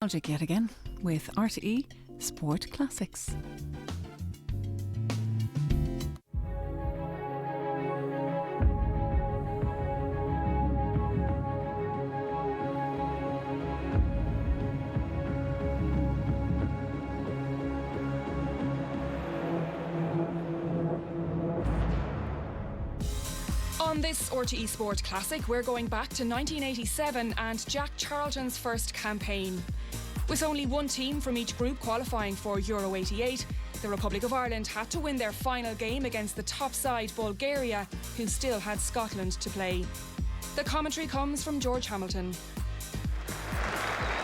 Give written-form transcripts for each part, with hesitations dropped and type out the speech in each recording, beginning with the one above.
Nostalgic yet again with RTE Sport Classics. On this RTE Sport Classic, we're going back to 1987 and Jack Charlton's first campaign. With only one team from each group qualifying for Euro 88, the Republic of Ireland had to win their final game against the top side Bulgaria, who still had Scotland to play. The commentary comes from George Hamilton.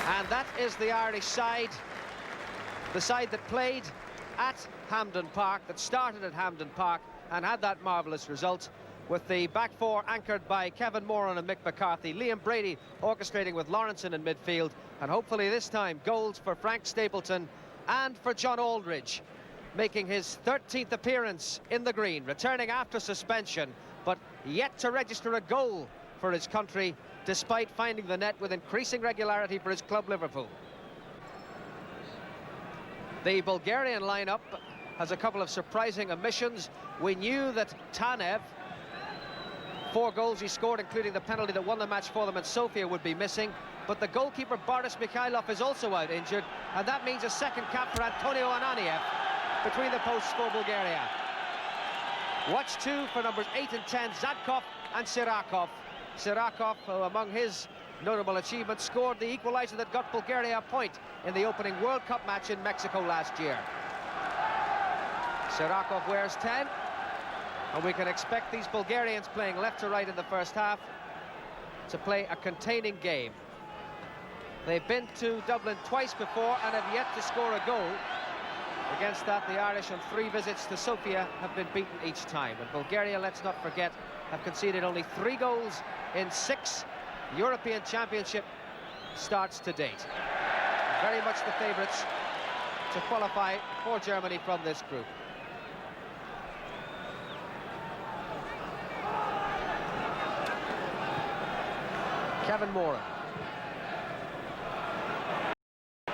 And that is the Irish side, the side that played at Hampden Park, that started at Hampden Park and had that marvellous result, with the back four anchored by Kevin Moran and Mick McCarthy, Liam Brady orchestrating with Lawrenson in midfield, and hopefully this time goals for Frank Stapleton and for John Aldridge, making his 13th appearance in the green, returning after suspension, but yet to register a goal for his country, despite finding the net with increasing regularity for his club Liverpool. The Bulgarian lineup has a couple of surprising omissions. We knew that Tanev, 4 goals he scored, including the penalty that won the match for them in Sofia, would be missing. But the goalkeeper, Boris Mikhailov, is also out injured, and that means a second cap for Antonio Ananiev between the posts for Bulgaria. Watch too for numbers 8 and 10, Zadkov and Sirakov. Sirakov, who among his notable achievements scored the equaliser that got Bulgaria a point in the opening World Cup match in Mexico last year. Sirakov wears 10. And we can expect these Bulgarians, playing left to right in the first half, to play a containing game. They've been to Dublin twice before and have yet to score a goal. Against that, the Irish on 3 visits to Sofia have been beaten each time. And Bulgaria, let's not forget, have conceded only 3 goals in 6 European Championship starts to date. Very much the favourites to qualify for Germany from this group. Kevin Moran.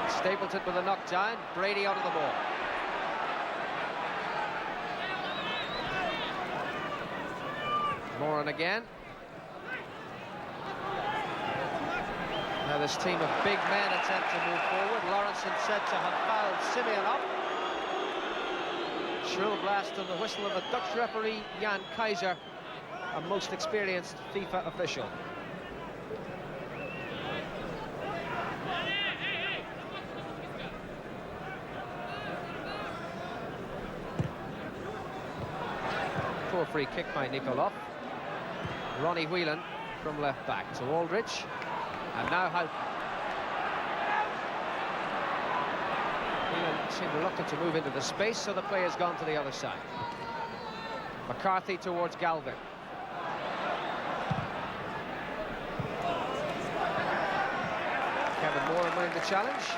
Stapleton with a knockdown, Brady onto the ball. Moran again. Now this team of big men attempt to move forward. Lawrenson said to have fouled Simeonov. Shrill blast on the whistle of the Dutch referee Jan Keizer, a most experienced FIFA official. Poor free kick by Nikolov. Ronnie Whelan from left back to Aldridge. And now Houghton. Whelan seemed reluctant to move into the space, so the play has gone to the other side. McCarthy towards Galvin. Kevin Moran winning the challenge.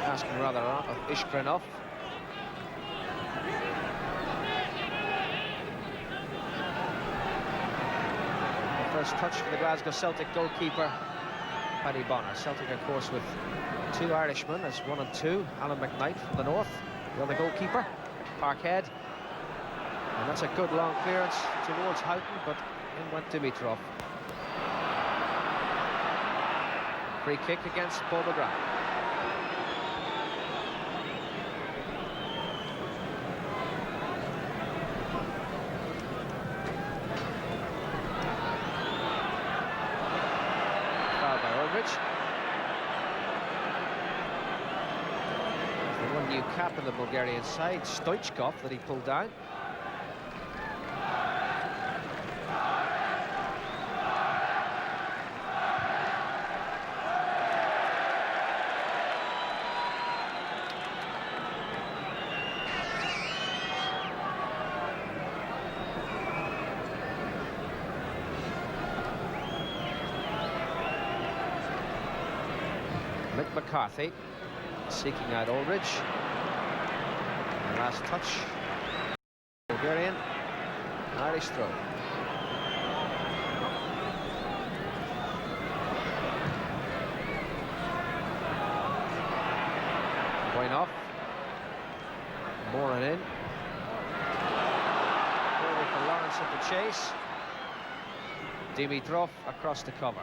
Asking rather of Ishkrenov. The first touch for the Glasgow Celtic goalkeeper, Paddy Bonner. Celtic, of course, with 2 Irishmen as 1 and 2. Alan McKnight from the north, the other goalkeeper, Parkhead. And that's a good long clearance towards Houghton, but in went Dimitrov. Free kick against Paul McGrath. The one new cap in the Bulgarian side, Stoichkov, that he pulled down. Mick McCarthy seeking out Aldridge. The last touch Bulgarian, Irish throw. Point off. Moran in. Forward for Lawrence at the chase. Dimitrov across the cover.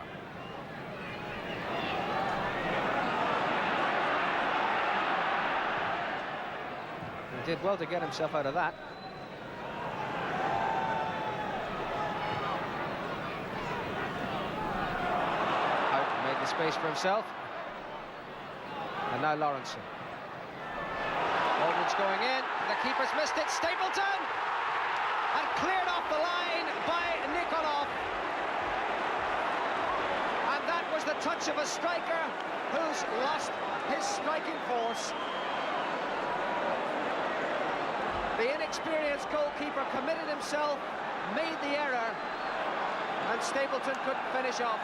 He did well to get himself out of that. Houghton made the space for himself. And now Lawrenson. Aldridge going in. The keeper's missed it. Stapleton! And cleared off the line by Nikolov. And that was the touch of a striker who's lost his striking force. The inexperienced goalkeeper committed himself, made the error, and Stapleton couldn't finish off.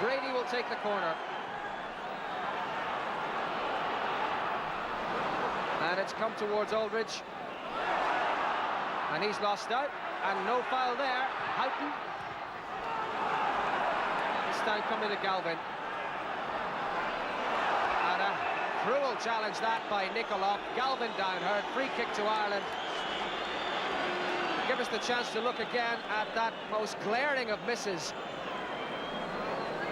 Brady will take the corner. And it's come towards Aldridge. And he's lost out. And no foul there. Houghton. This time coming to Galvin. And a cruel challenge that by Nikolov. Galvin down hurt. Free kick to Ireland. Give us the chance to look again at that most glaring of misses.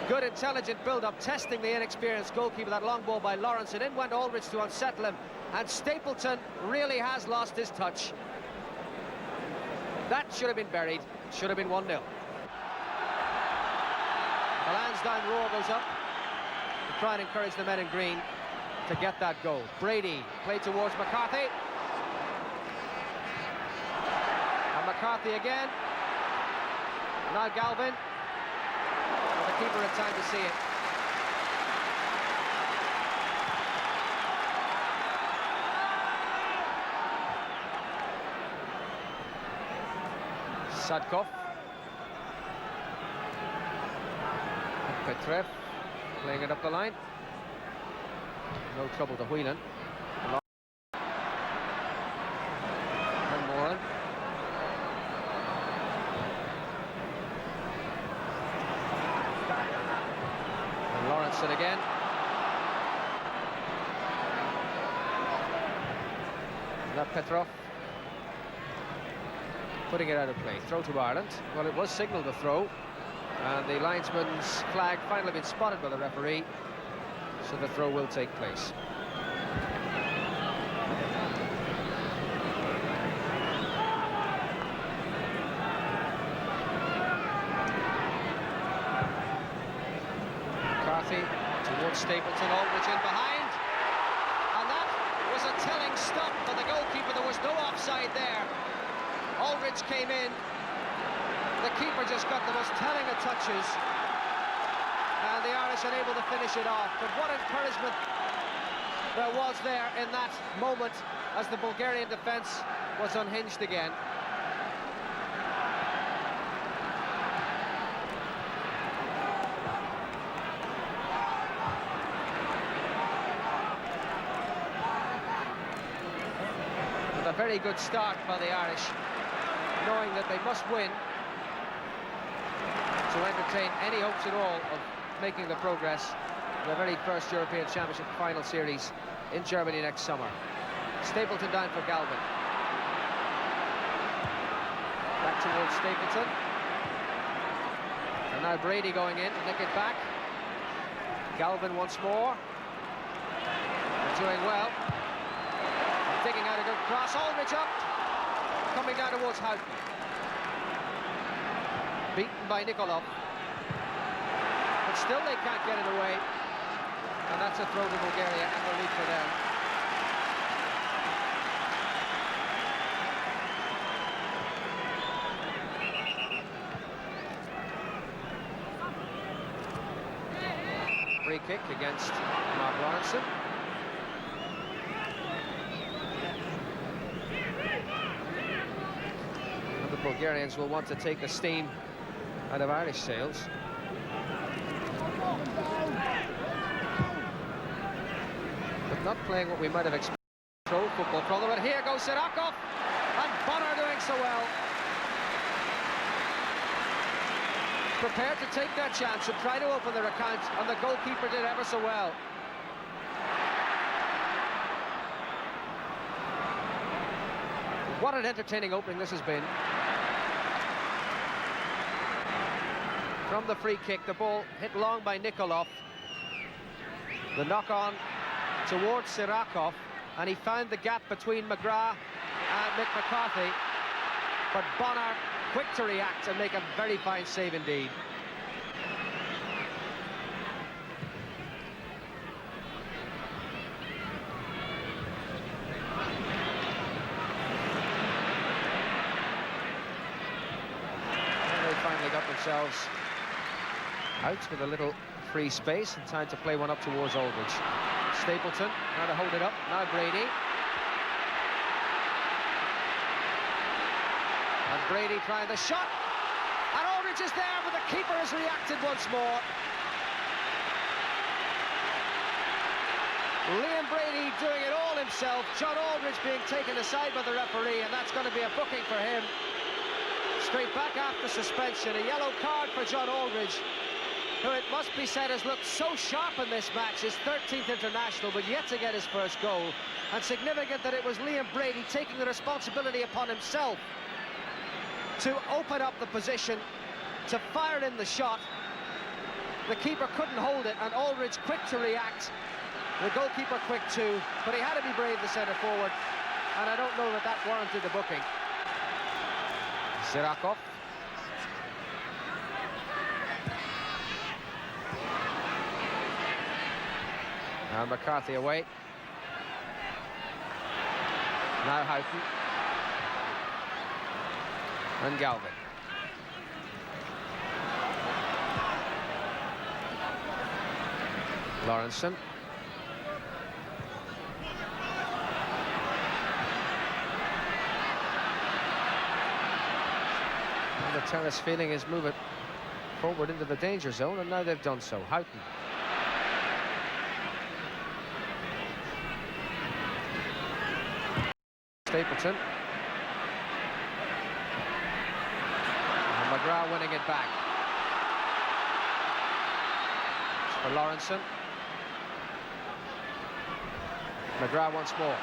Good intelligent build-up, testing the inexperienced goalkeeper. That long ball by Lawrence, and in went Aldridge to unsettle him. And Stapleton really has lost his touch. That should have been buried. Should have been 1-0. The Lansdowne roar goes up to try and encourage the men in green to get that goal. Brady played towards McCarthy. And McCarthy again. Now Galvin. And the keeper had time to see it. Sadkov. Petrev playing it up the line. No trouble to Whelan. And Moran. And Lawrenson again. And that Petrov. Putting it out of play. Throw to Ireland. Well, it was signalled a throw, and the linesman's flag finally been spotted by the referee, so the throw will take place. McCarthy towards Stapleton. Aldridge in behind, and that was a telling stop for the goalkeeper. There was no offside there. Aldridge came in, the keeper just got the most telling of touches, and the Irish unable to finish it off. But what encouragement there was there in that moment as the Bulgarian defence was unhinged again. With a very good start by the Irish, knowing that they must win to entertain any hopes at all of making the progress in the very first European Championship final series in Germany next summer. Stapleton down for Galvin. Back towards Stapleton. And now Brady going in to nick it back. Galvin once more. They're doing well. And digging out a good cross. Aldridge up. Coming down towards Houghton. Beaten by Nikolov. But still they can't get it away. And that's a throw to Bulgaria and relief for them. Free kick against Mark Lawrenson. And the Bulgarians will want to take the steam out of Irish sails. not playing what we might have expected. Throw football from them, but here goes Sirakov, and Bonner doing so well. Prepared to take their chance and try to open their account, and the goalkeeper did ever so well. What an entertaining opening this has been. From the free kick, the ball hit long by Nikolov. The knock-on towards Sirakov, and he found the gap between McGrath and Mick McCarthy. But Bonner, quick to react and make a very fine save indeed. And they finally got themselves out with a little free space and time to play one up towards Aldridge. Stapleton, now to hold it up, now Brady. And Brady trying the shot, and Aldridge is there, but the keeper has reacted once more. Liam Brady doing it all himself, John Aldridge being taken aside by the referee, and that's going to be a booking for him. Straight back after suspension, a yellow card for John Aldridge, who it must be said has looked so sharp in this match, his 13th international, but yet to get his first goal. And significant that it was Liam Brady taking the responsibility upon himself to open up the position, to fire in the shot. The keeper couldn't hold it, and Aldridge quick to react. The goalkeeper quick too, but he had to be brave, the centre forward, and I don't know that that warranted the booking. Sirakov. And McCarthy away. Now Houghton. And Galvin. Lawrenson. And the tennis feeling is moving forward into the danger zone, and now they've done so. Houghton. Stapleton. And McGrath winning it back. It's for Lawrenson. McGrath once more.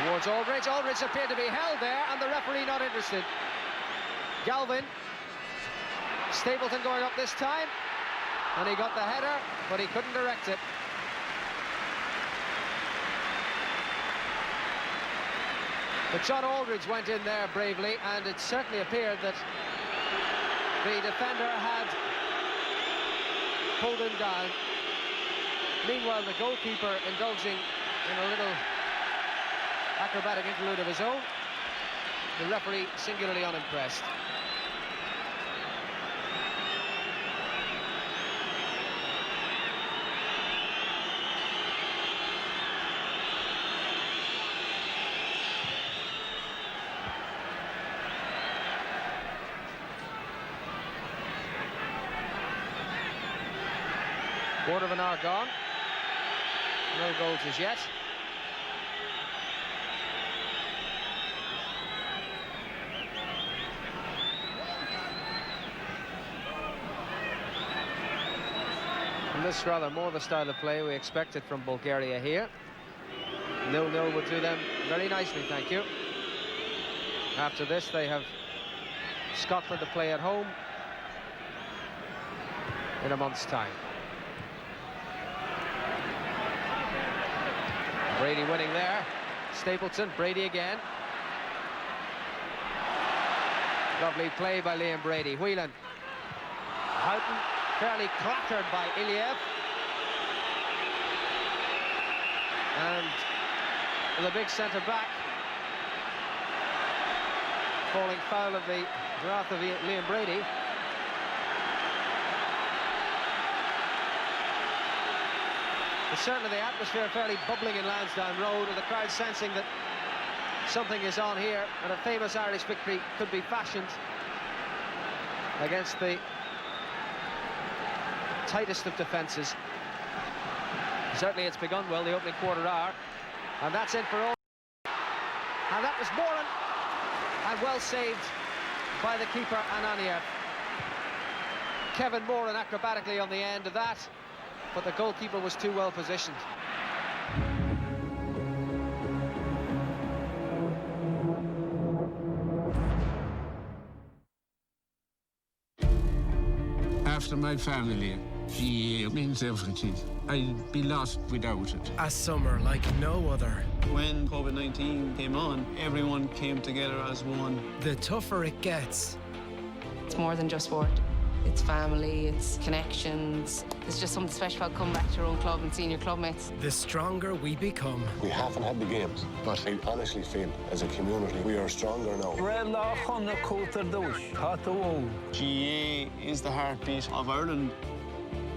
Towards Aldridge. Aldridge appeared to be held there, and the referee not interested. Galvin. Stapleton going up this time. And he got the header, but he couldn't direct it. But John Aldridge went in there bravely, and it certainly appeared that the defender had pulled him down. Meanwhile, the goalkeeper indulging in a little acrobatic interlude of his own. The referee singularly unimpressed. Quarter of an hour gone. No goals as yet. And this is rather more the style of play we expected from Bulgaria here. 0-0 would do them very nicely, thank you. After this, they have Scotland to play at home in a month's time. Brady winning there. Stapleton, Brady again. Lovely play by Liam Brady. Whelan. Houghton fairly clattered by Iliev. And the big centre-back falling foul of the wrath of Liam Brady. But certainly the atmosphere fairly bubbling in Lansdowne Road, and the crowd sensing that something is on here, and a famous Irish victory could be fashioned against the tightest of defences. Certainly it's begun well, the opening quarter hour. And that's in for all. And that was Moran. And well saved by the keeper, Anania. Kevin Moran acrobatically on the end of that, but the goalkeeper was too well positioned. After my family, GAA means everything. I'd be lost without it. A summer like no other. When COVID-19 came on, everyone came together as one. The tougher it gets. It's more than just sport. It's family, it's connections. There's just something special about coming back to your own club and seeing your club mates. The stronger we become. We haven't had the games, but I honestly feel as a community we are stronger now. GAA is the heartbeat of Ireland.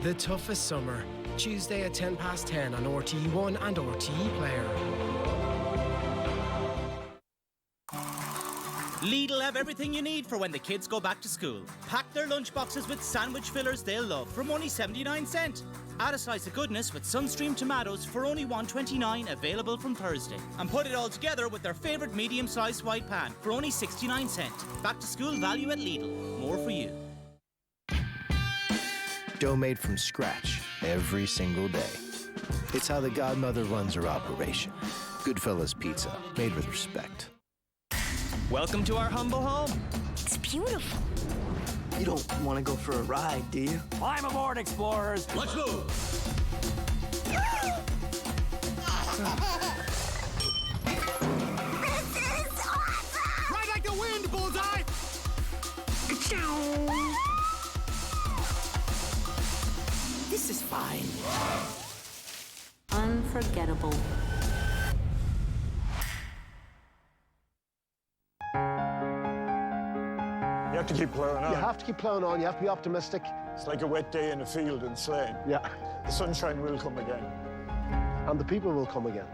The toughest summer. Tuesday at 10:10 on RTE1 and RTE Player. Lidl have everything you need for when the kids go back to school. Pack their lunchboxes with sandwich fillers they'll love from only 79¢. Add a slice of goodness with Sunstream tomatoes for only $1.29, available from Thursday. And put it all together with their favourite medium-sized white pan for only 69¢. Back to school value at Lidl. More for you. Dough made from scratch every single day. It's how the godmother runs her operation. Goodfellas Pizza, made with respect. Welcome to our humble home. It's beautiful. You don't want to go for a ride, do you? Climb aboard, explorers. Let's move. This is awesome! Ride like the wind, Bullseye. This is fine. Unforgettable. You have to keep plowing on. You have to keep plowing on. You have to be optimistic. It's like a wet day in a field in Slane. Yeah. The sunshine will come again. And the people will come again.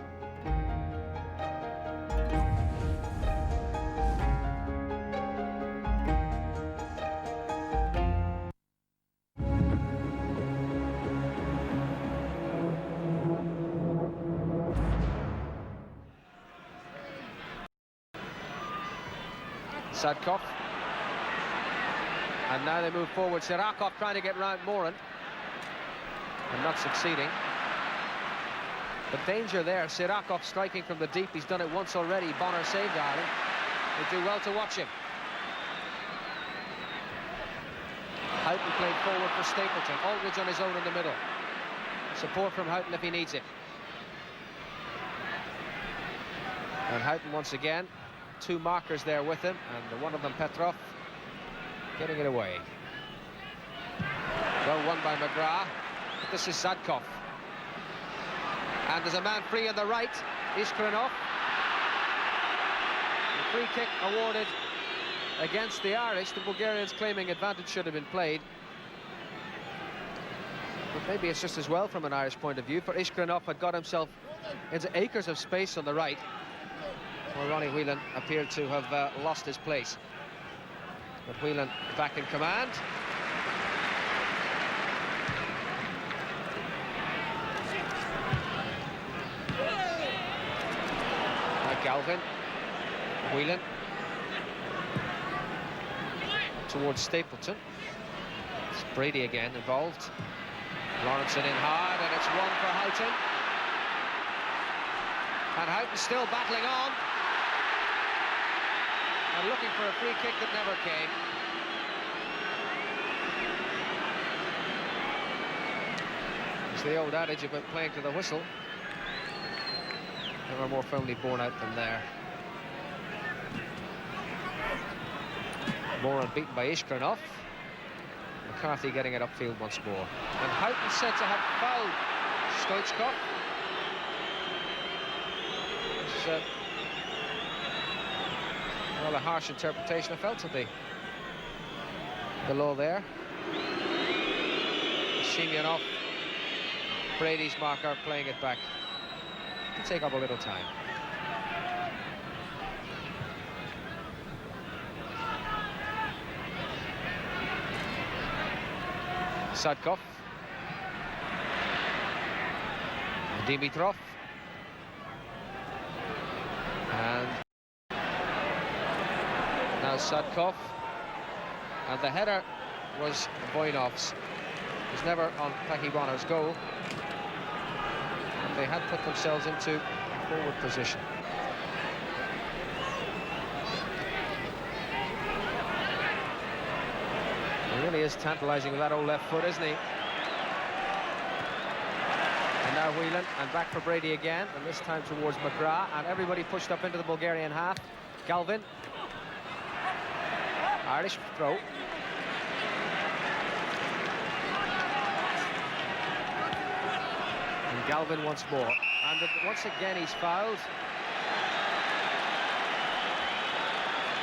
Sadkov. And now they move forward. Sirakov trying to get round Moran. And not succeeding. The danger there. Sirakov striking from the deep. He's done it once already. Bonner saved Ireland. They do well to watch him. Houghton played forward for Stapleton. Aldridge on his own in the middle. Support from Houghton if he needs it. And Houghton once again. Two markers there with him, and one of them, Petrov, getting it away. Well won by McGrath. But this is Sadkov. And there's a man free on the right, Iskranov. The free kick awarded against the Irish. The Bulgarians claiming advantage should have been played. But maybe it's just as well from an Irish point of view, for Iskranov had got himself into acres of space on the right. Well, Ronnie Whelan appeared to have lost his place. But Whelan back in command. Now Galvin. Whelan. Towards Stapleton. It's Brady again involved. Lawrenson in hard, and it's one for Houghton. And Houghton still battling on. And looking for a free kick that never came. It's the old adage about playing to the whistle. Never more firmly borne out than there. Moran beaten by Iskranov. McCarthy getting it upfield once more. And Houghton said to have fouled Stoichkov. It's well, a harsh interpretation. I felt to be the law there. Shimyanov, Brady's marker, playing it back. It'll take up a little time. Sadkov. Dimitrov. And now Sadkov. And the header was Voinov's. It was never on Pakiwana's goal. And they had put themselves into a forward position. He really is tantalising with that old left foot, isn't he? And now Whelan, and back for Brady again, and this time towards McGrath, and everybody pushed up into the Bulgarian half. Galvin. Irish throw. And Galvin once more. And once again he's fouled.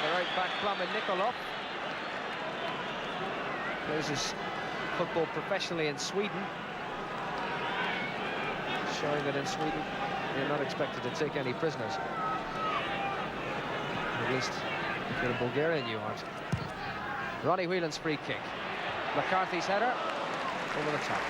The right back, Plamen Nikolov. Plays his football professionally in Sweden. Showing that in Sweden you're not expected to take any prisoners. At least if you're a Bulgarian you aren't. Ronnie Whelan's free kick. McCarthy's header over the top.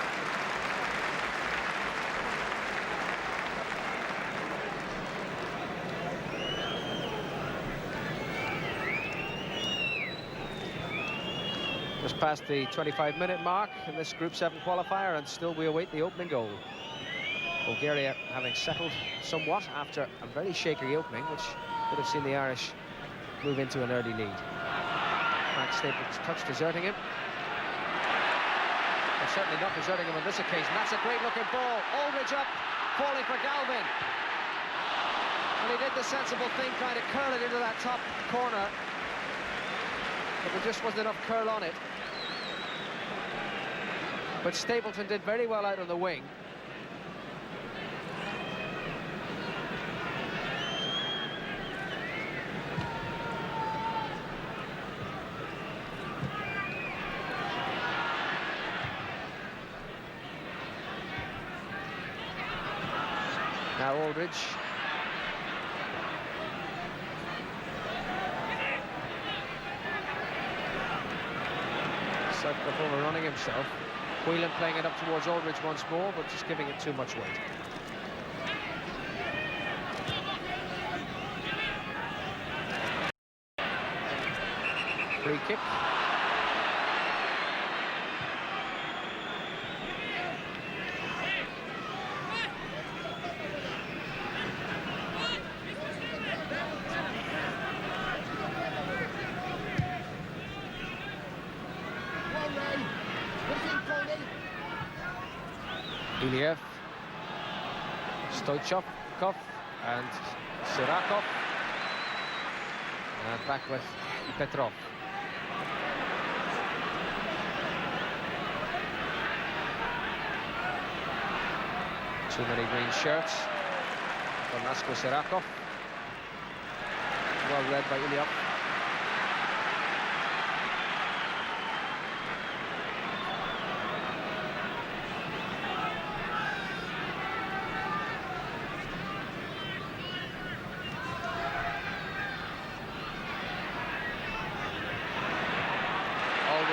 Just past the 25-minute mark in this Group 7 qualifier, and still we await the opening goal. Bulgaria having settled somewhat after a very shaky opening, which could have seen the Irish move into an early lead. Frank Stapleton's touch deserting him. But certainly not deserting him on this occasion. That's a great-looking ball. Aldridge up, falling for Galvin. And he did the sensible thing, trying to curl it into that top corner. But there just wasn't enough curl on it. But Stapleton did very well out on the wing. Now Aldridge. Sadkov overrunning himself. Whelan playing it up towards Aldridge once more, but just giving it too much weight. Free kick. Iliev, Stoichkov and Sirakov, and back with Petrov. Too many green shirts for Nasko Sirakov. Well read by Iliev.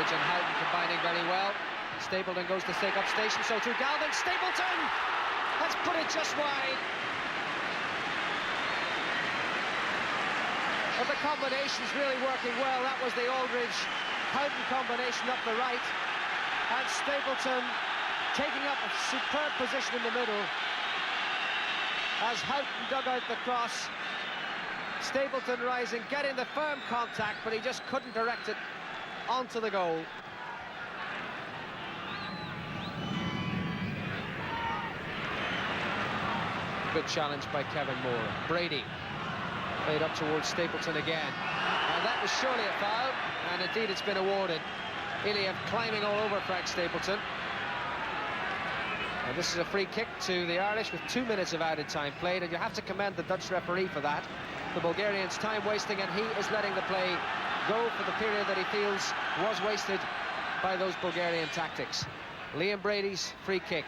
And Houghton combining very well. Stapleton goes to take up station, so to Galvin. Stapleton has put it just wide. But the combination's really working well. That was the Aldridge-Houghton combination up the right. And Stapleton taking up a superb position in the middle as Houghton dug out the cross. Stapleton rising, getting the firm contact, but he just couldn't direct it onto the goal. Good challenge by Kevin Moore. Brady played up towards Stapleton again. And that was surely a foul, and indeed it's been awarded. Iliev climbing all over Frank Stapleton. And this is a free kick to the Irish with 2 minutes of added time played, and you have to commend the Dutch referee for that. The Bulgarians time wasting, and he is letting the play go for the period that he feels was wasted by those Bulgarian tactics. Liam Brady's free kick.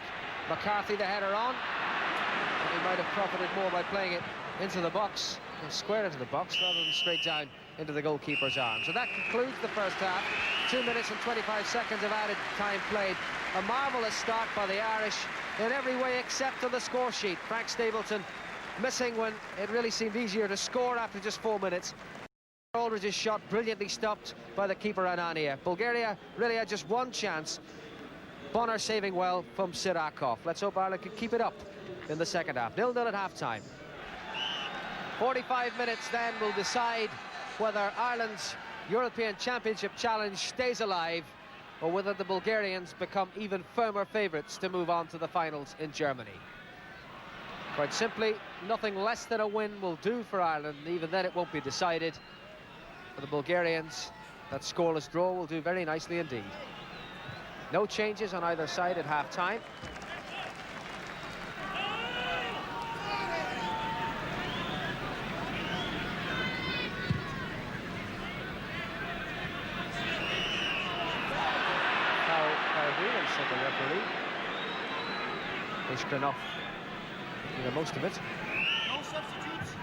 McCarthy the header on. And he might have profited more by playing it into the box, and square into the box, rather than straight down into the goalkeeper's arms. So that concludes the first half. 2 minutes and 25 seconds of added time played. A marvellous start by the Irish in every way except on the score sheet. Frank Stapleton missing when it really seemed easier to score after just 4 minutes. Aldridge's shot brilliantly stopped by the keeper Anania. Bulgaria really had just one chance. Bonner saving well from Sirakov. Let's hope Ireland can keep it up in the second half. 0-0 at half-time. 45 minutes then will decide whether Ireland's European Championship challenge stays alive or whether the Bulgarians become even firmer favourites to move on to the finals in Germany. Quite simply, nothing less than a win will do for Ireland, and even then it won't be decided. For the Bulgarians, that scoreless draw will do very nicely indeed. No changes on either side at half-time. The referee. Ishkranov making the most of it. No substitutes.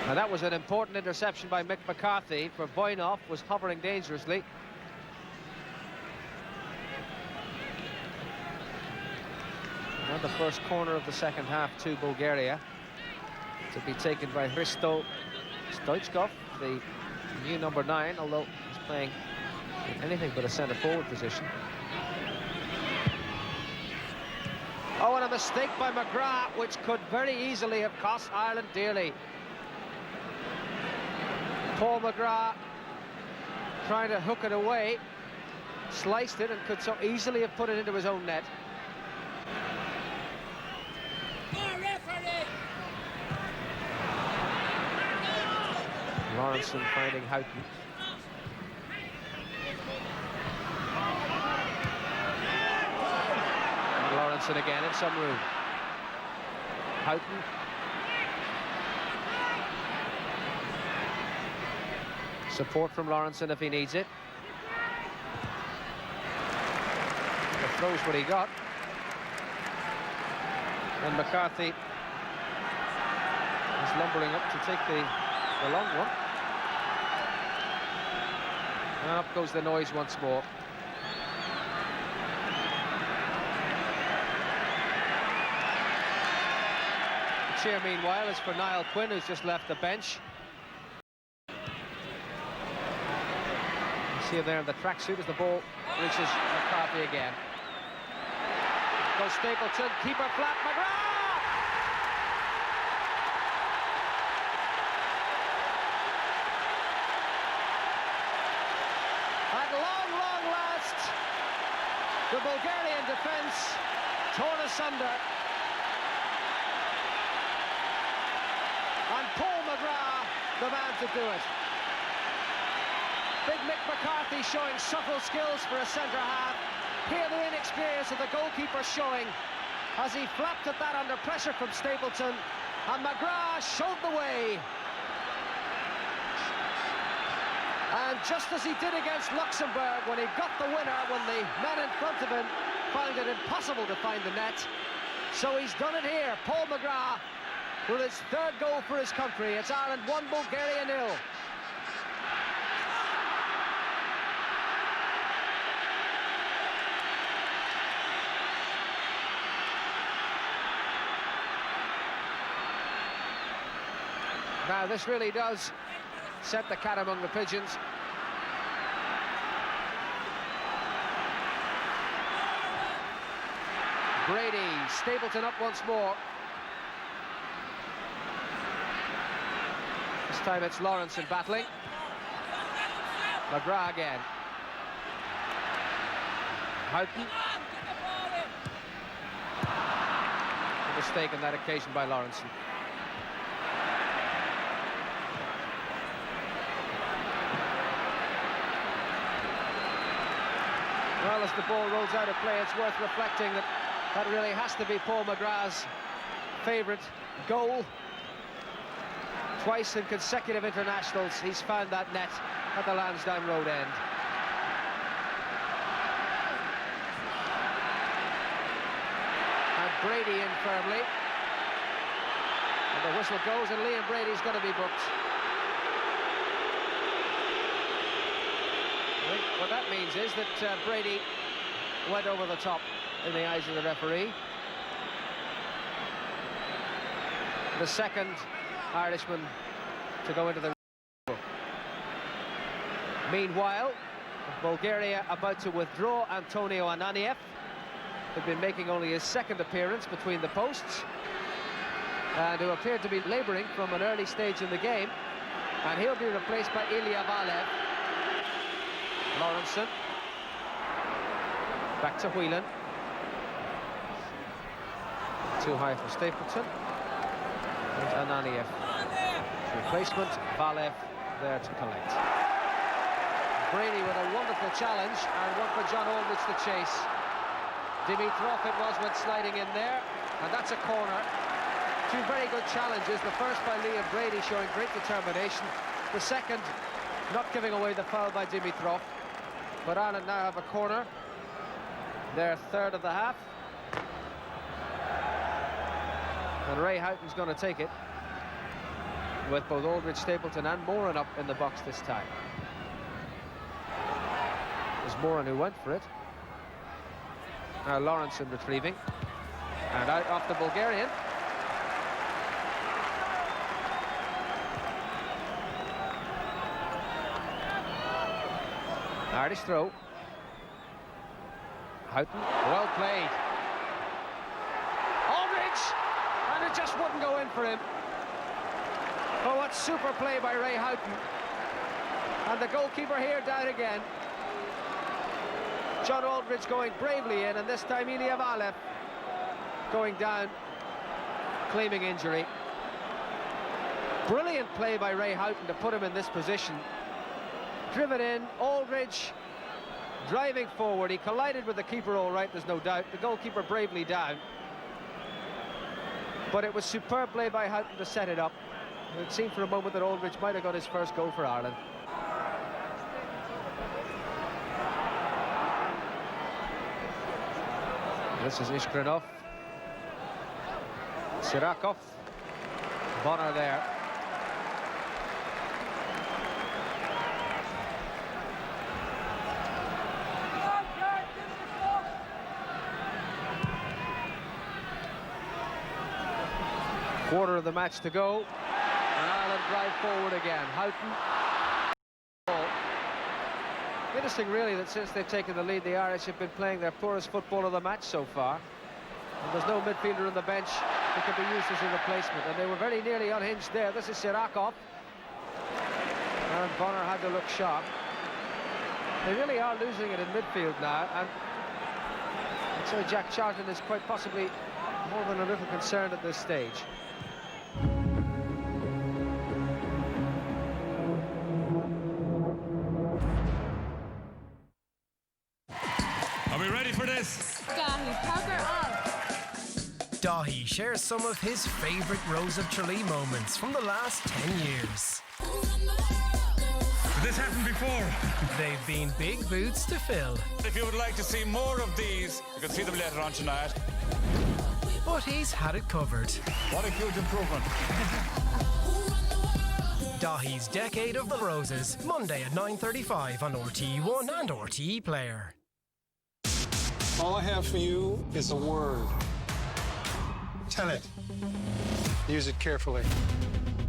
Now that was an important interception by Mick McCarthy, for Voinov was hovering dangerously. And the first corner of the second half to Bulgaria, to be taken by Hristo Stoichkov, the new number 9, although he's playing anything but a centre forward position. Oh, and a mistake by McGrath, which could very easily have cost Ireland dearly. Paul McGrath trying to hook it away, sliced it, and could so easily have put it into his own net. Lawrenson finding Houghton. Lawrenson again in some room. Houghton. Support from Lawrenson if he needs it. The throw's what he got. And McCarthy is lumbering up to take the long one. And up goes the noise once more. The cheer, meanwhile, is for Niall Quinn, who's just left the bench. You see him there in the tracksuit as the ball reaches McCarthy again. Goes Stapleton, keeper flat, McGrath! At long last, the Bulgarian defence torn asunder. And Paul McGrath, the man to do it. Big Mick McCarthy showing subtle skills for a centre-half. Here the inexperience of the goalkeeper showing as he flapped at that under pressure from Stapleton. And McGrath showed the way. And just as he did against Luxembourg when he got the winner, when the men in front of him found it impossible to find the net, so he's done it here. Paul McGrath with his third goal for his country. It's Ireland 1, Bulgaria 0. Now this really does set the cat among the pigeons. Brady, Stapleton up once more. This time it's Lawrenson battling. McGrath again. Houghton. A mistake on that occasion by Lawrenson. Well, as the ball rolls out of play, it's worth reflecting that that really has to be Paul McGrath's favourite goal. Twice in consecutive internationals, he's found that net at the Lansdowne road end. And Brady in firmly. And the whistle goes, and Liam Brady's going to be booked. What that means is that Brady went over the top in the eyes of the referee. The second Irishman to go into the book. Meanwhile, Bulgaria about to withdraw Antonio Ananiev, who'd been making only his second appearance between the posts, and who appeared to be labouring from an early stage in the game. And he'll be replaced by Ilya Valev. Lawrenson. Back to Whelan. Too high for Stapleton. And Ananiev. Replacement, Valev there to collect. Brady with a wonderful challenge, and one for John Aldridge to chase. Dimitrov it was, went sliding in there, and that's a corner. Two very good challenges. The first by Liam Brady, showing great determination. The second, not giving away the foul by Dimitrov. But Ireland now have a corner. Their third of the half. And Ray Houghton's going to take it, with both Aldridge, Stapleton and Moran up in the box this time. It was Moran who went for it. Now Lawrenson retrieving. And out off the Bulgarian. Irish throw. Houghton, well played. Aldridge! And it just wouldn't go in for him. Oh, what super play by Ray Houghton. And the goalkeeper here down again. John Aldridge going bravely in, and this time Ilya Valev going down, claiming injury. Brilliant play by Ray Houghton to put him in this position. Driven in, Aldridge driving forward. He collided with the keeper all right, there's no doubt. The goalkeeper bravely down. But it was superb play by Houghton to set it up. It seemed for a moment that Aldridge might have got his first goal for Ireland. This is Ishkrinov. Sirakov. Bonner there. Quarter of the match to go, and Ireland drive forward again. Houghton. Interesting, really, that since they've taken the lead, the Irish have been playing their poorest football of the match so far. And there's no midfielder on the bench who can be used as a replacement, and they were very nearly unhinged there. This is Sirakov, and Bonner had to look sharp. They really are losing it in midfield now, and so Jack Charlton is quite possibly more than a little concerned at this stage. Are we ready for this? Dahi shares some of his favourite Rose of Tralee moments from the last 10 years. Did this happen before? They've been big boots to fill. If you would like to see more of these, you can see them later on tonight. But he's had it covered. What a huge improvement. Dahi's Decade of the Roses, Monday at 9:35 on RTE1 and RTE Player. All I have for you is a word. Tell it. Use it carefully.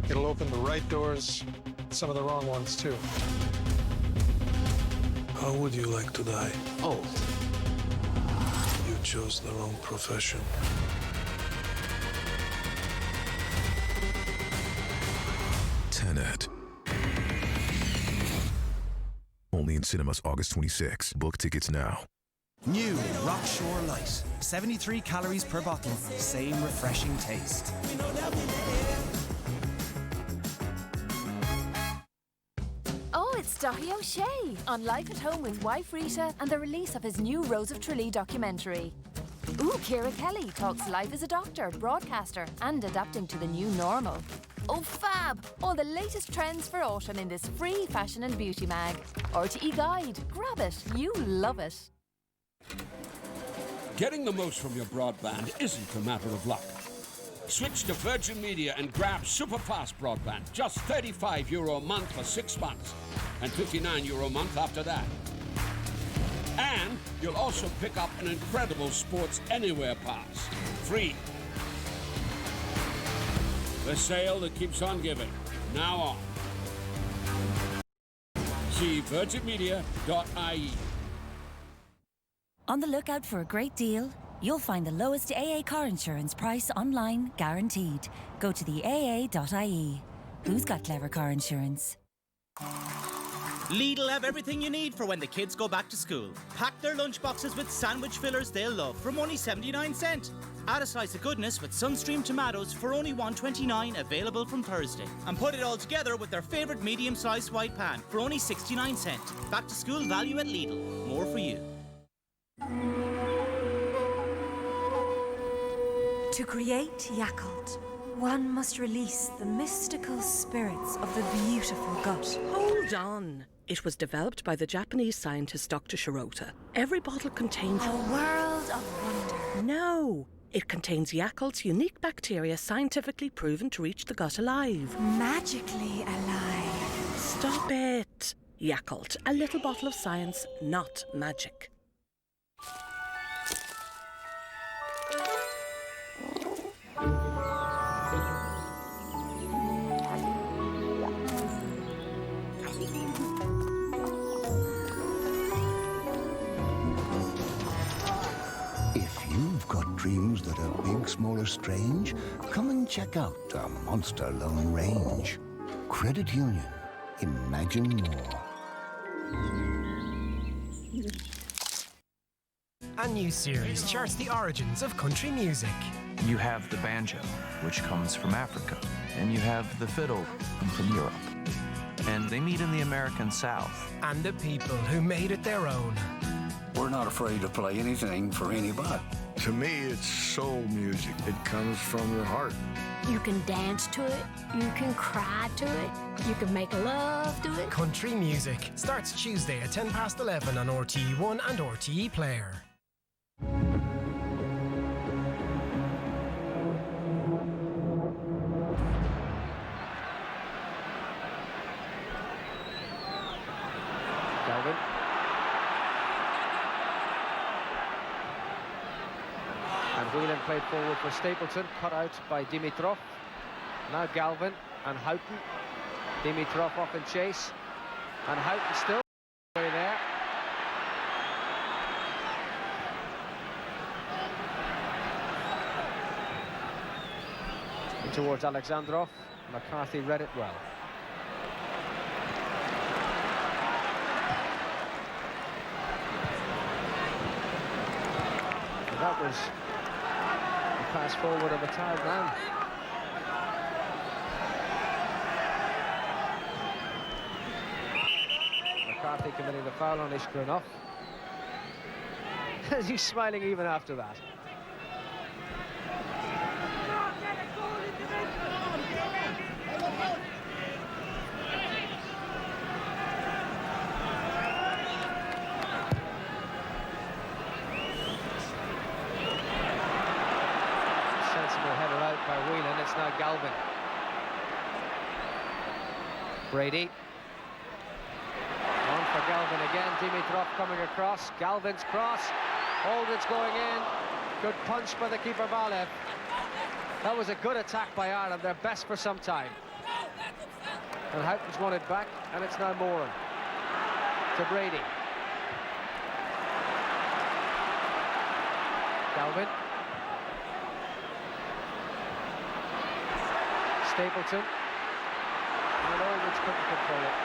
It'll open the right doors, some of the wrong ones too. How would you like to die? Old. You chose the wrong profession. Tenet. Only in cinemas August 26. Book tickets now. New Rock Shore Light. 73 calories per bottle. Same refreshing taste. Oh, it's Dahi O'Shea on Life at Home with wife Rita and the release of his new Rose of Tralee documentary. Ooh, Ciara Kelly talks life as a doctor, broadcaster and adapting to the new normal. Oh, fab! All the latest trends for autumn in this free fashion and beauty mag. RTE Guide. Grab it. You love it. Getting the most from your broadband isn't a matter of luck. Switch to Virgin Media and grab super fast broadband. Just €35 a month for 6 months and €59 a month after that. And you'll also pick up an incredible Sports Anywhere pass. Free. The sale that keeps on giving. Now on. See virginmedia.ie. On the lookout for a great deal? You'll find the lowest AA car insurance price online, guaranteed. Go to the AA.ie. Who's got clever car insurance? Lidl have everything you need for when the kids go back to school. Pack their lunchboxes with sandwich fillers they'll love from only 79¢. Add a slice of goodness with Sunstream tomatoes for only $1.29, available from Thursday. And put it all together with their favourite medium-sized white pan for only 69¢. Back to school value at Lidl. More for you. To create Yakult, one must release the mystical spirits of the beautiful gut. Hold on. It was developed by the Japanese scientist Dr. Shirota. Every bottle contains... A world of wonder. No! It contains Yakult's unique bacteria scientifically proven to reach the gut alive. Magically alive. Stop it! Yakult, a little bottle of science, not magic. Dreams that are big, small or strange, come and check out our Monster Loan range. Credit Union. Imagine more. A new series charts the origins of country music. You have the banjo, which comes from Africa, and you have the fiddle from Europe. And they meet in the American South. And the people who made it their own. We're not afraid to play anything for anybody. To me, it's soul music. It comes from your heart. You can dance to it, you can cry to it, you can make love to it. Country Music starts Tuesday at 11:10 on RTE1 and RTE Player. Galvin. And Whelan played forward for Stapleton, cut out by Dimitrov. Now Galvin and Houghton. Dimitrov off in chase. And Houghton still way there. And towards Alexandrov. McCarthy read it well. And that was pass forward of a tired man. McCarthy committing the foul on Ishgrenov. He's smiling even after that. By Whelan, it's now Galvin. Brady. On for Galvin again. Dimitrov coming across. Galvin's cross. Holden's going in. Good punch by the keeper, Valev. That was a good attack by Ireland. Their best for some time. And Houghton's won it back, and it's now Moran. To Brady. Galvin. Stapleton, and Aldridge couldn't control it.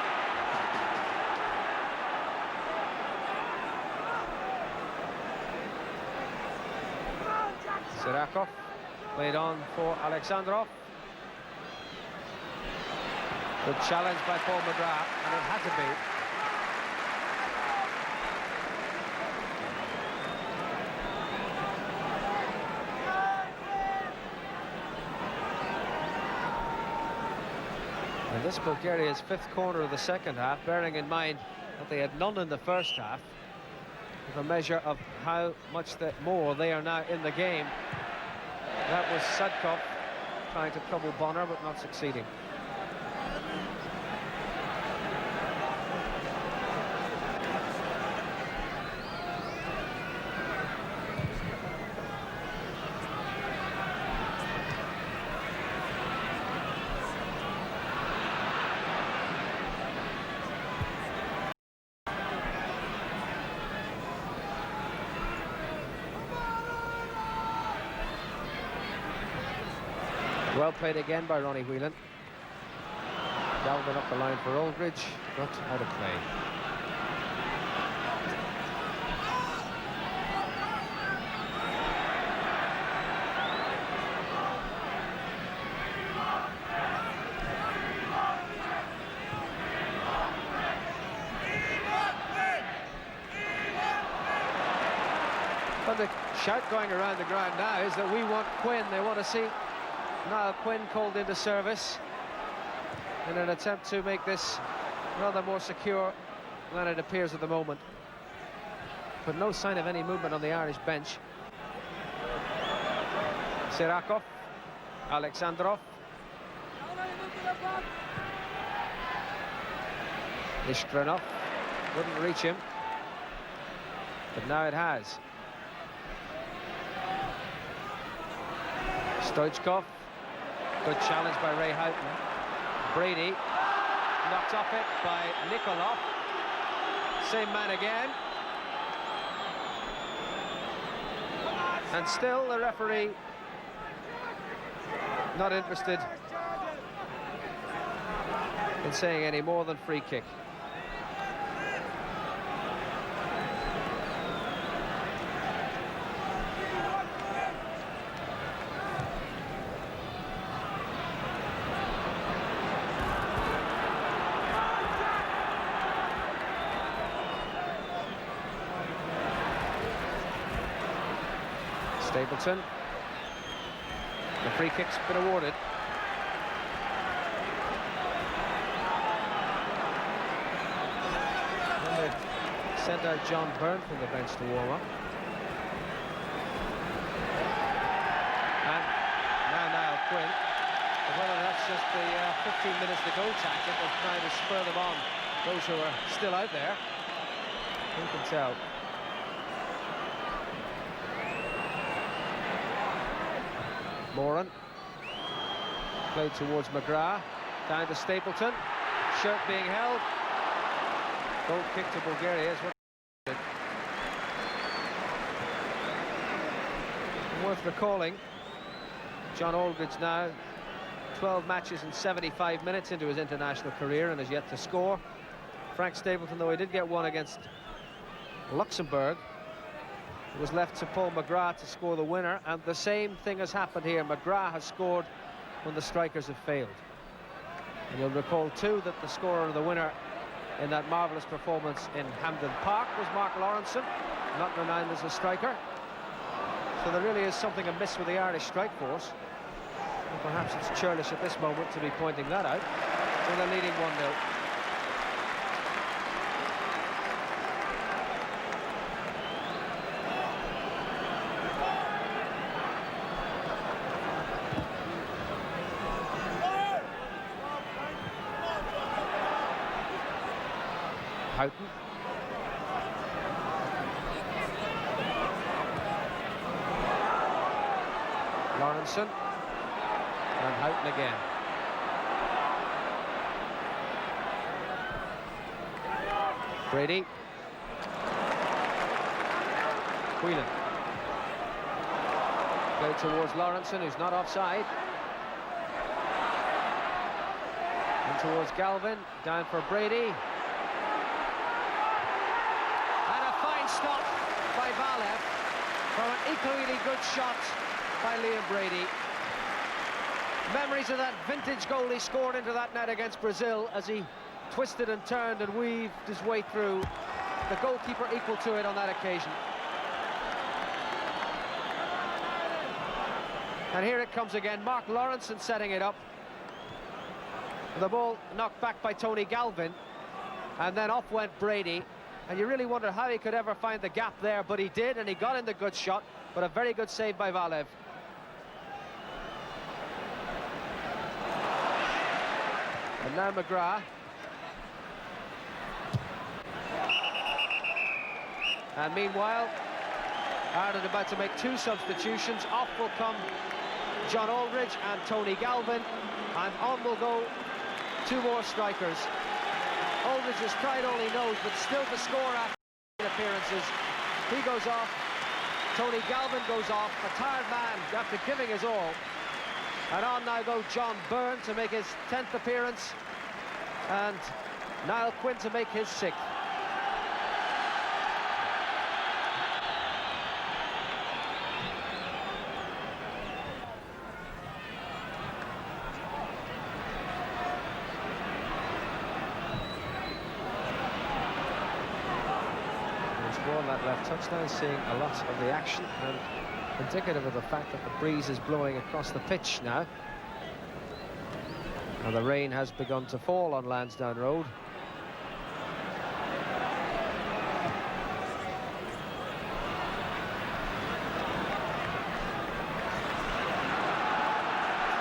Sirakov played on for Alexandrov. Good challenge by Paul McGrath, and it had to be. And this Bulgaria's fifth corner of the second half, bearing in mind that they had none in the first half, with a measure of how much more they are now in the game. That was Sadkov trying to trouble Bonner, but not succeeding. Well played again by Ronnie Whelan. Galvin up the line for Aldridge, but out of play. But the shout going around the ground now is that we want Quinn. They want to see Niall Quinn called into service in an attempt to make this rather more secure than it appears at the moment. But no sign of any movement on the Irish bench. Sirakov, Alexandrov. Ishkranov wouldn't reach him, but now it has. Stoichkov, good challenge by Ray Houghton. Brady knocked off it by Nikolov. Same man again. And still the referee not interested in saying any more than free kick. Stapleton. The free kick's been awarded. And they've sent out John Byrne from the bench to warm up. And now Niall Quinn. But whether that's just the 15 minutes to go tactic of trying to spur them on, those who are still out there, who can tell? Moran played towards McGrath, down to Stapleton, shirt being held, goal kick to Bulgaria is what worth recalling. John Aldridge now 12 matches and 75 minutes into his international career and has yet to score. Frank Stapleton, though he did get one against Luxembourg, it was left to Paul McGrath to score the winner, and the same thing has happened here. McGrath has scored when the strikers have failed. And you'll recall too that the scorer of the winner in that marvellous performance in Hampden Park was Mark Lawrenson, not renowned as a striker. So there really is something amiss with the Irish strike force. And perhaps it's churlish at this moment to be pointing that out. So they're leading 1-0. Houghton. Lawrenson. And Houghton again. Brady. Whelan. Played towards Lawrenson, who's not offside. And towards Galvin. Down for Brady. Stop by Valev from an equally good shot by Liam Brady. Memories of that vintage goal he scored into that net against Brazil as he twisted and turned and weaved his way through. The goalkeeper equal to it on that occasion. And here it comes again. Mark Lawrenson setting it up. The ball knocked back by Tony Galvin, and then off went Brady. And you really wonder how he could ever find the gap there, but he did, and he got in the good shot, but a very good save by Valev. And now McGrath. And meanwhile, Ireland about to make two substitutions. Off will come John Aldridge and Tony Galvin, and on will go two more strikers. Aldridge has tried all he knows, but still to score after appearances. He goes off. Tony Galvin goes off. A tired man after giving his all. And on now go John Byrne to make his 10th appearance, and Niall Quinn to make his 6th. That left touchdown, seeing a lot of the action and indicative of the fact that the breeze is blowing across the pitch now. And the rain has begun to fall on Lansdowne Road.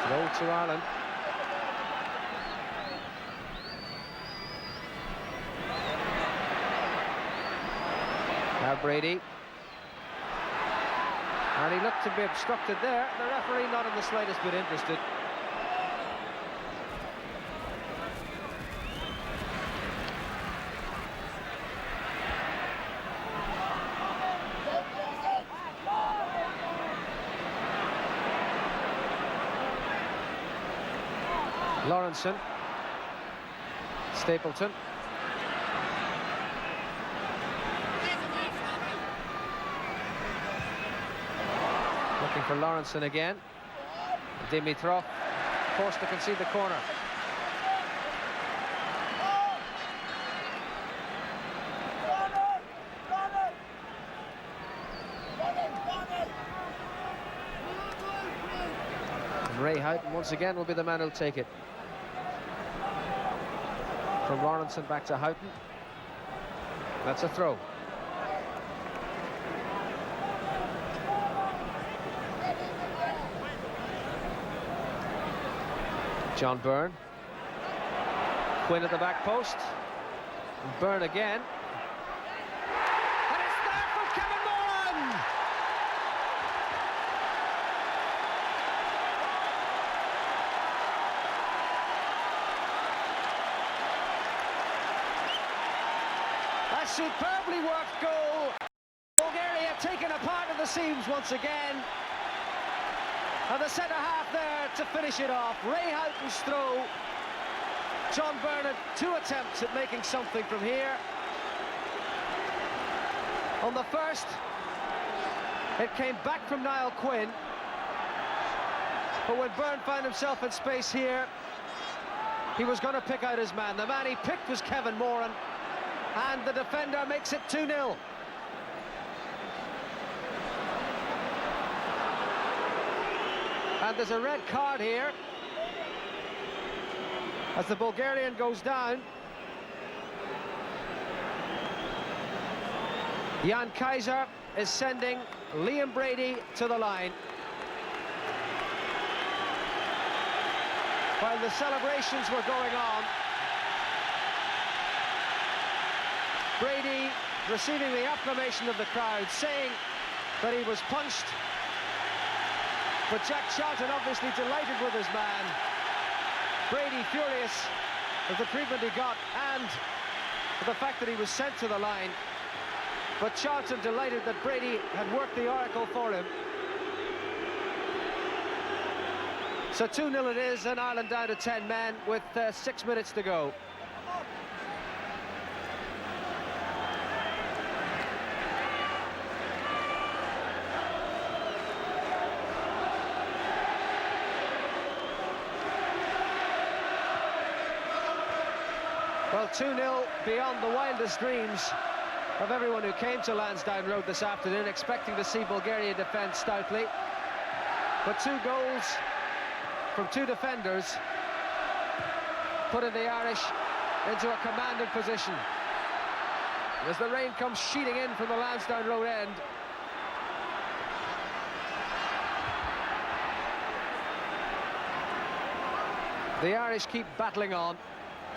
Throw to Ireland. Now Brady, and he looked to be obstructed there. The referee not in the slightest bit interested. Lawrenson, Stapleton. Looking for Lawrenson again. Dimitrov forced to concede the corner. And Ray Houghton once again will be the man who'll take it. From Lawrenson back to Houghton. That's a throw. John Byrne. Quinn at the back post. And Byrne again. And it's there for Kevin Moran! A superbly worked goal. Bulgaria taken apart at the seams once again. And the centre-half there to finish it off. Ray Houghton's throw. John Byrne had 2 attempts at making something from here. On the first, it came back from Niall Quinn. But when Byrne found himself in space here, he was going to pick out his man. The man he picked was Kevin Moran, and the defender makes it 2-0. And there's a red card here as the Bulgarian goes down. Jan Kaiser is sending Liam Brady to the line. While the celebrations were going on, Brady receiving the acclamation of the crowd, saying that he was punched. But Jack Charlton obviously delighted with his man. Brady furious with the treatment he got and with the fact that he was sent to the line. But Charlton delighted that Brady had worked the oracle for him. So 2-0 it is, and Ireland down to 10 men with 6 minutes to go. Well, 2-0 beyond the wildest dreams of everyone who came to Lansdowne Road this afternoon, expecting to see Bulgaria defend stoutly. But 2 goals from 2 defenders putting the Irish into a commanding position. As the rain comes sheeting in from the Lansdowne Road end, the Irish keep battling on.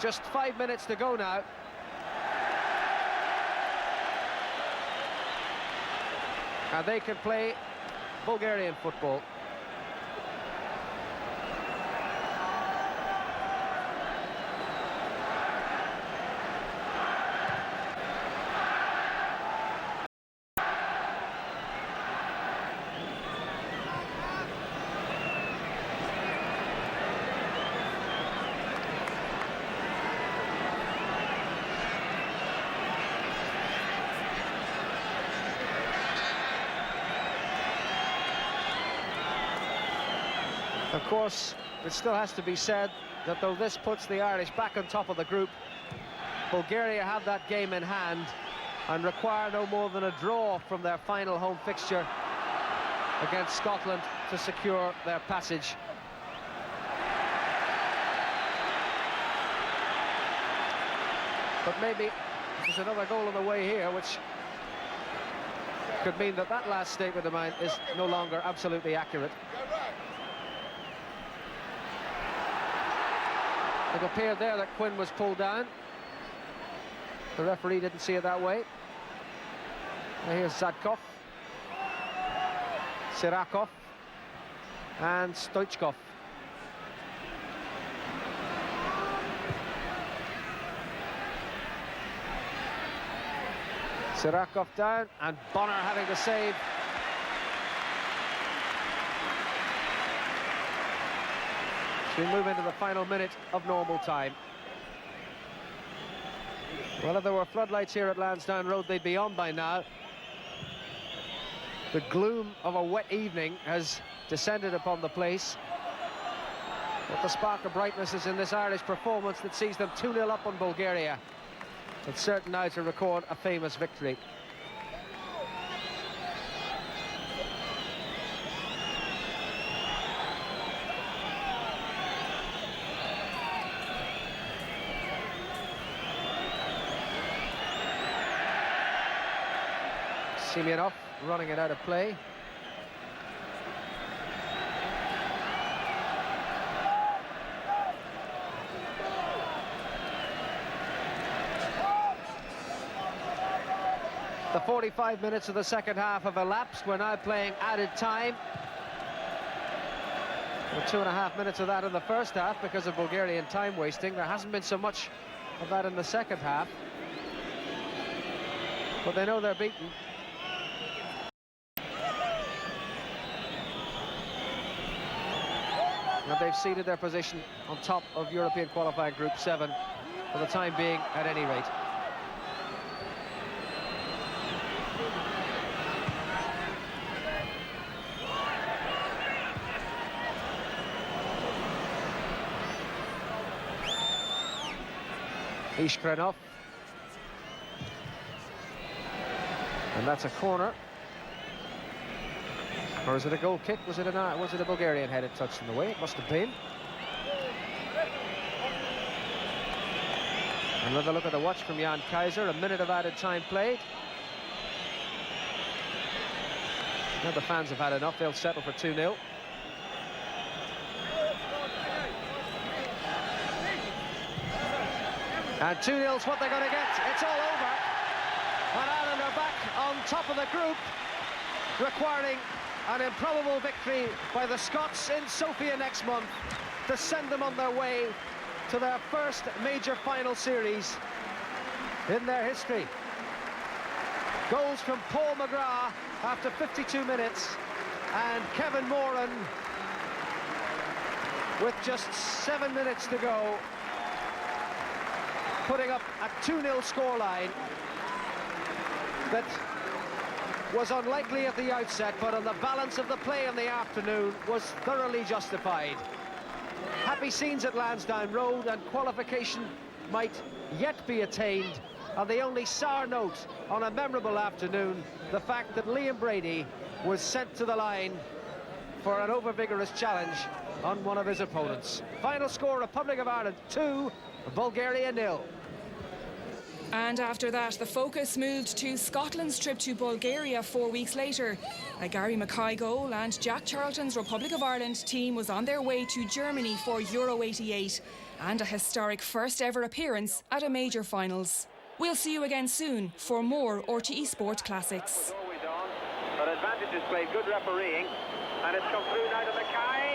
Just 5 minutes to go now. And they can play Bulgarian football. course, it still has to be said that though this puts the Irish back on top of the group, Bulgaria have that game in hand and require no more than a draw from their final home fixture against Scotland to secure their passage. But maybe there's another goal on the way here, which could mean that that last statement of mine is no longer absolutely accurate. It appeared there that Quinn was pulled down. The referee didn't see it that way. Now here's Zadkov, Sirakov, and Stoichkov. Sirakov down, and Bonner having to save. We move into the final minute of normal time. Well, if there were floodlights here at Lansdowne Road, they'd be on by now. The gloom of a wet evening has descended upon the place. But the spark of brightness is in this Irish performance that sees them 2-0 up on Bulgaria. It's certain now to record a famous victory. Semyonov running it out of play. The 45 minutes of the second half have elapsed. We're now playing added time. Well, 2.5 minutes of that in the first half because of Bulgarian time wasting. There hasn't been so much of that in the second half. But they know they're beaten. And they've ceded their position on top of European qualifying Group 7 for the time being, at any rate. Ishkrenov. And that's a corner. Or is it a goal kick? Was it a Bulgarian headed touch in the way? It must have been. Another look at the watch from Jan Kaiser. A minute of added time played. Now the fans have had enough. They'll settle for 2-0. And 2-0's what they're going to get. It's all over. And Ireland are back on top of the group, requiring an improbable victory by the Scots in Sofia next month to send them on their way to their first major final series in their history. Goals from Paul McGrath after 52 minutes, and Kevin Moran with just 7 minutes to go, putting up a 2-0 scoreline that was unlikely at the outset, but on the balance of the play in the afternoon was thoroughly justified. Happy scenes at Lansdowne Road, and qualification might yet be attained. And the only sour note on a memorable afternoon, the fact that Liam Brady was sent to the line for an over-vigorous challenge on one of his opponents. Final score, Republic of Ireland 2, Bulgaria 0. And after that, the focus moved to Scotland's trip to Bulgaria 4 weeks later. A Gary Mackay goal and Jack Charlton's Republic of Ireland team was on their way to Germany for Euro 88 and a historic first ever appearance at a major finals. We'll see you again soon for more RTE Sport Classics. But advantage is played, good refereeing, and it's come through now to Mackay.